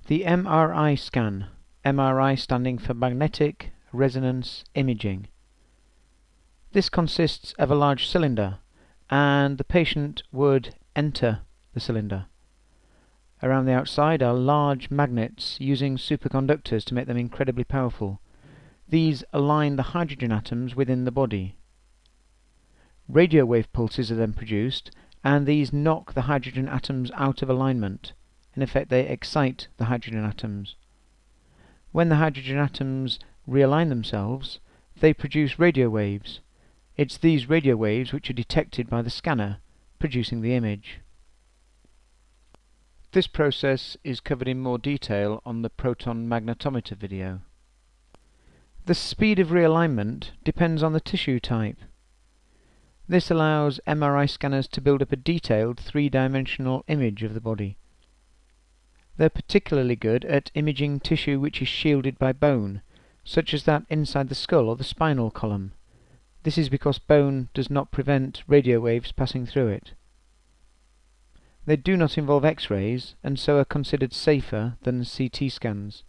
The MRI scan, MRI standing for magnetic resonance imaging. This consists of a large cylinder, and the patient would enter the cylinder. Around the outside are large magnets using superconductors to make them incredibly powerful. These align the hydrogen atoms within the body. Radio wave pulses are then produced, and these knock the hydrogen atoms out of alignment. In effect, they excite the hydrogen atoms. When the hydrogen atoms realign themselves, they produce radio waves. It's these radio waves which are detected by the scanner, producing the image. This process is covered in more detail on the proton magnetometer video. The speed of realignment depends on the tissue type. This allows MRI scanners to build up a detailed three-dimensional image of the body. They're particularly good at imaging tissue which is shielded by bone, such as that inside the skull or the spinal column. This is because bone does not prevent radio waves passing through it. They do not involve X-rays, and so are considered safer than CT scans.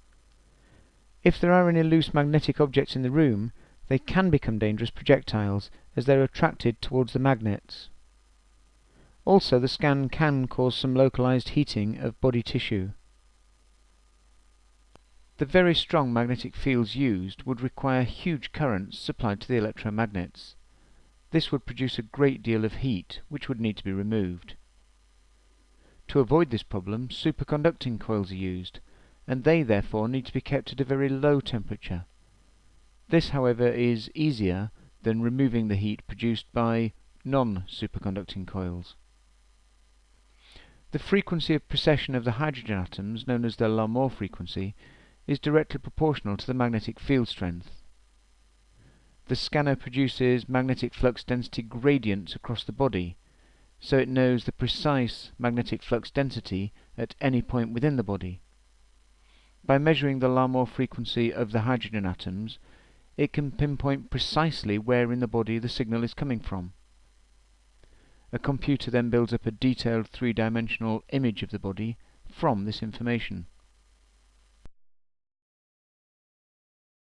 If there are any loose magnetic objects in the room, they can become dangerous projectiles, as they are attracted towards the magnets. Also, the scan can cause some localized heating of body tissue. The very strong magnetic fields used would require huge currents supplied to the electromagnets. This would produce a great deal of heat, which would need to be removed. To avoid this problem, superconducting coils are used, and they therefore need to be kept at a very low temperature. This, however, is easier than removing the heat produced by non-superconducting coils. The frequency of precession of the hydrogen atoms, known as the Larmor frequency, is directly proportional to the magnetic field strength. The scanner produces magnetic flux density gradients across the body, so it knows the precise magnetic flux density at any point within the body. By measuring the Larmor frequency of the hydrogen atoms, it can pinpoint precisely where in the body the signal is coming from. A computer then builds up a detailed three-dimensional image of the body from this information.